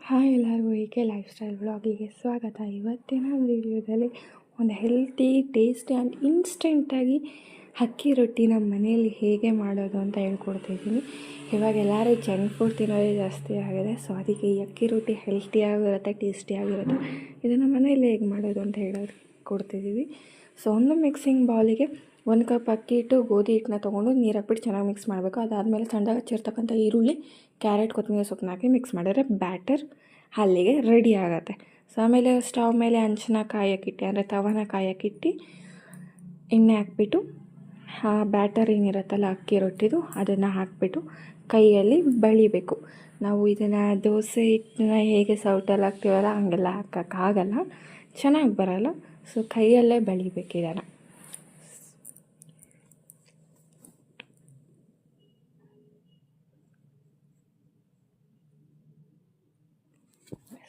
Hi ಎಲ್ಲರಿಗೂ ಏಕೆ life style ವ್ಲಾಗಿಗೆ ಸ್ವಾಗತ. ಇವತ್ತಿನ ವಿಡಿಯೋದಲ್ಲಿ ಒಂದು ಹೆಲ್ತಿ, ಟೇಸ್ಟಿ ಆ್ಯಂಡ್ ಇನ್ಸ್ಟೆಂಟಾಗಿ ಅಕ್ಕಿ ರೊಟ್ಟಿ ನಮ್ಮ ಮನೆಯಲ್ಲಿ ಹೇಗೆ ಮಾಡೋದು ಅಂತ ಹೇಳ್ಕೊಡ್ತಿದ್ದೀನಿ. ಇವಾಗ ಎಲ್ಲರೂ ಜಂಕ್ ಫುಡ್ ತಿನ್ನೋದೇ ಜಾಸ್ತಿ ಆಗಿದೆ. ಸೊ ಅದಕ್ಕೆ ಈ ಅಕ್ಕಿ ರೊಟ್ಟಿ ಹೆಲ್ತಿಯಾಗಿರುತ್ತೆ, ಟೇಸ್ಟಿಯಾಗಿರುತ್ತೆ. ಇದನ್ನು ಮನೆಯಲ್ಲಿ ಹೇಗೆ ಮಾಡೋದು ಅಂತ ಹೇಳೋದು ಕೊಡ್ತಿದ್ದೀವಿ. ಸೊ ಒಂದು ಮಿಕ್ಸಿಂಗ್ ಬೌಲಿಗೆ 1 ಕಪ್ ಅಕ್ಕಿ ಹಿಟ್ಟು, ಗೋಧಿ ಹಿಟ್ಟನ್ನ ತೊಗೊಂಡು ನೀರು ಹಾಕ್ಬಿಟ್ಟು ಚೆನ್ನಾಗಿ ಮಿಕ್ಸ್ ಮಾಡಬೇಕು. ಅದಾದಮೇಲೆ ಸಣ್ಣದಾಗಿ ಹಚ್ಚಿರ್ತಕ್ಕಂಥ ಈರುಳ್ಳಿ, ಕ್ಯಾರೆಟ್, ಕೊತ್ತಂಬರಿ ಸೊಪ್ಪನ್ನ ಹಾಕಿ ಮಿಕ್ಸ್ ಮಾಡಿದ್ರೆ ಬ್ಯಾಟರ್ ಅಲ್ಲಿಗೆ ರೆಡಿ ಆಗುತ್ತೆ. ಸೊ ಆಮೇಲೆ ಸ್ಟವ್ ಮೇಲೆ ಹಂಚನ್ನ ಕಾಯಕ್ಕಿಟ್ಟು, ಅಂದರೆ ತವನ ಕಾಯಕ್ಕಿಟ್ಟು ಎಣ್ಣೆ ಹಾಕ್ಬಿಟ್ಟು ಬ್ಯಾಟರ್ ಏನಿರುತ್ತಲ್ಲ ಅಕ್ಕಿ ರೊಟ್ಟಿದು ಅದನ್ನು ಹಾಕಿಬಿಟ್ಟು ಕೈಯಲ್ಲಿ ಬಳಿಬೇಕು. ನಾವು ಇದನ್ನು ದೋಸೆ ಹಿಟ್ಟನ್ನ ಹೇಗೆ ಸೌಟಲ್ಲಿ ಹಾಕ್ತೀವಲ್ಲ ಹಂಗೆಲ್ಲ ಹಾಕೋಕ್ಕಾಗಲ್ಲ, ಚೆನ್ನಾಗಿ ಬರೋಲ್ಲ. ಸೊ ಕೈಯಲ್ಲೇ ಬಳಿಬೇಕು ಇದನ್ನು.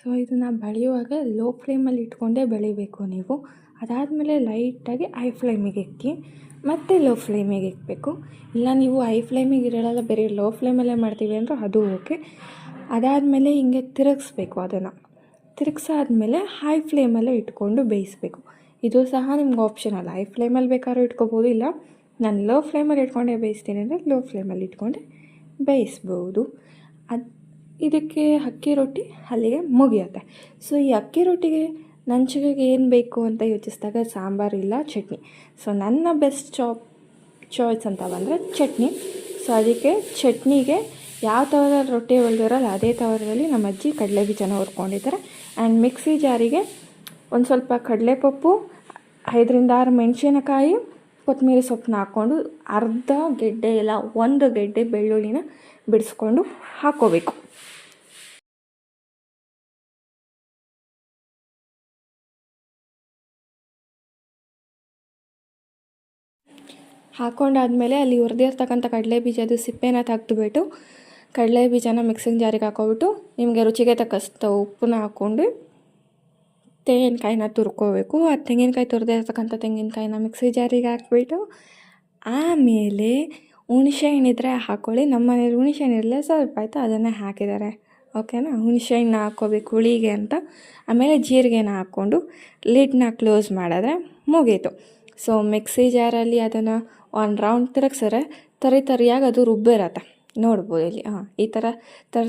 ಸೊ ಇದನ್ನು ಬಳಿಯುವಾಗ ಲೋ ಫ್ಲೇಮಲ್ಲಿ ಇಟ್ಕೊಂಡೇ ಬೆಳಿಬೇಕು ನೀವು. ಅದಾದಮೇಲೆ ಲೈಟಾಗಿ ಹೈ ಫ್ಲೇಮಿಗೆ ಇಕ್ಕಿ ಮತ್ತು ಲೋ ಫ್ಲೇಮಿಗೆ ಇಕ್ಕಬೇಕು. ಇಲ್ಲ ನೀವು ಹೈ ಫ್ಲೇಮಿಗೆ ಇರೋಲ್ಲ, ಬೇರೆ ಲೋ ಫ್ಲೇಮಲ್ಲೇ ಮಾಡ್ತೀವಿ ಅಂದರೆ ಅದು ಓಕೆ. ಅದಾದಮೇಲೆ ಹಿಂಗೆ ತಿರುಗಿಸ್ಬೇಕು. ಅದನ್ನು ತಿರುಗಿಸಾದ್ಮೇಲೆ ಹೈ ಫ್ಲೇಮಲ್ಲೇ ಇಟ್ಕೊಂಡು ಬೇಯಿಸಬೇಕು. ಇದು ಸಹ ನಿಮ್ಗೆ ಆಪ್ಷನಲ್ಲ, ಹೈ ಫ್ಲೇಮಲ್ಲಿ ಬೇಕಾದ್ರೂ ಇಟ್ಕೋಬೋದು. ಇಲ್ಲ ನಾನು ಲೋ ಫ್ಲೇಮಲ್ಲಿ ಇಟ್ಕೊಂಡೇ ಬೇಯಿಸ್ತೀನಿ ಅಂದರೆ ಲೋ ಫ್ಲೇಮಲ್ಲಿ ಇಟ್ಕೊಂಡೆ ಬೇಯಿಸ್ಬೋದು. ಇದಕ್ಕೆ ಅಕ್ಕಿ ರೊಟ್ಟಿ ಅಲ್ಲಿಗೆ ಮುಗಿಯುತ್ತೆ. ಸೊ ಈ ಅಕ್ಕಿ ರೊಟ್ಟಿಗೆ ನಂಚಿಗೆ ಏನು ಬೇಕು ಅಂತ ಯೋಚಿಸಿದಾಗ ಸಾಂಬಾರು ಇಲ್ಲ ಚಟ್ನಿ. ಸೊ ನನ್ನ ಬೆಸ್ಟ್ ಚಾಯ್ಸ್ ಅಂತ ಬಂದರೆ ಚಟ್ನಿ. ಸೊ ಅದಕ್ಕೆ ಚಟ್ನಿಗೆ ಯಾವ ಥರದಲ್ಲಿ ರೊಟ್ಟಿ ಹೊಲ್ದಿರಲ್ಲ ಅದೇ ಥರದಲ್ಲಿ ನಮ್ಮ ಅಜ್ಜಿ ಕಡಲೆ ಬೀಜನ ಹುರ್ಕೊಂಡಿದ್ದಾರೆ. ಆ್ಯಂಡ್ ಮಿಕ್ಸಿ ಜಾರಿಗೆ ಒಂದು ಸ್ವಲ್ಪ ಕಡಲೆಪಪ್ಪು, 5-6 ಮೆಣಸಿನಕಾಯಿ, ಕೊತ್ತಂಬರಿ ಸೊಪ್ಪನ್ನ ಹಾಕ್ಕೊಂಡು ಅರ್ಧ ಗೆಡ್ಡೆ ಇಲ್ಲ 1 ಗೆಡ್ಡೆ ಬೆಳ್ಳುಳ್ಳಿನ ಬಿಡಿಸ್ಕೊಂಡು ಹಾಕ್ಕೋಬೇಕು. ಹಾಕ್ಕೊಂಡಾದ್ಮೇಲೆ ಅಲ್ಲಿ ಹುರಿದಿರ್ತಕ್ಕಂಥ ಕಡಲೆ ಬೀಜದ ಸಿಪ್ಪೆನ ತೆಗೆದುಬಿಟ್ಟು ಕಡಲೆ ಬೀಜನ ಮಿಕ್ಸಿಂಗ್ ಜಾರಿಗೆ ಹಾಕ್ಕೊಬಿಟ್ಟು ನಿಮಗೆ ರುಚಿಗೆ ತಕ್ಕಷ್ಟು ಉಪ್ಪನ್ನ ಹಾಕ್ಕೊಂಡು ತೆಂಗಿನಕಾಯಿನ ತುರ್ಕೋಬೇಕು. ಆ ತೆಂಗಿನಕಾಯಿ ತುರಿದಿರ್ತಕ್ಕಂಥ ತೆಂಗಿನಕಾಯಿನ ಮಿಕ್ಸಿ ಜಾರಿಗೆ ಹಾಕ್ಬಿಟ್ಟು ಆಮೇಲೆ ಹುಣಸೆ ಹಣ್ಣಿದ್ರೆ ಹಾಕ್ಕೊಳ್ಳಿ. ನಮ್ಮ ಮನೇಲಿ ಹುಣಸೆ ಹಣ್ಣಿರಲಿಲ್ಲ, ಸ್ವಲ್ಪ ಆಯಿತು ಅದನ್ನೇ ಹಾಕಿದ್ದಾರೆ. ಓಕೆನಾ? ಹುಣಸೆ ಹಣ್ಣು ಹಾಕ್ಕೋಬೇಕು ಹುಳಿಗೆ ಅಂತ. ಆಮೇಲೆ ಜೀರಿಗೆನ ಹಾಕ್ಕೊಂಡು ಲಿಡ್ನ ಕ್ಲೋಸ್ ಮಾಡಿದ್ರೆ ಮುಗೀತು. ಸೊ ಮಿಕ್ಸಿ ಜಾರಲ್ಲಿ ಅದನ್ನು 1 ರೌಂಡ್ ತಿರುಗಿಸಿದ್ರೆ ತರಿಯಾಗಿ ಅದು ರುಬ್ಬಿರತ್ತೆ. ನೋಡ್ಬೋದು ಇಲ್ಲಿ. ಈ ಥರ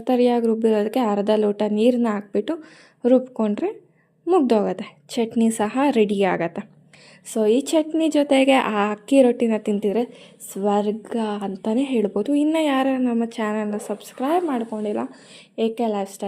ತರಿಯಾಗಿ ರುಬ್ಬಿರೋದಕ್ಕೆ ಅರ್ಧ ಲೋಟ ನೀರನ್ನ ಹಾಕ್ಬಿಟ್ಟು ರುಬ್ಕೊಂಡ್ರೆ ಮುಗ್ದೋಗುತ್ತೆ. ಚಟ್ನಿ ಸಹ ರೆಡಿ ಆಗುತ್ತೆ. ಸೊ ಈ ಚಟ್ನಿ ಜೊತೆಗೆ ಆ ಅಕ್ಕಿ ರೊಟ್ಟಿನ ತಿಂತಿದ್ರೆ ಸ್ವರ್ಗ ಅಂತಲೇ ಹೇಳ್ಬೋದು. ಇನ್ನು ಯಾರು ನಮ್ಮ ಚಾನಲ್ನ ಸಬ್ಸ್ಕ್ರೈಬ್ ಮಾಡ್ಕೊಂಡಿಲ್ಲ ಏಕೆ ಲೈಫ್ ಸ್ಟೈಲ್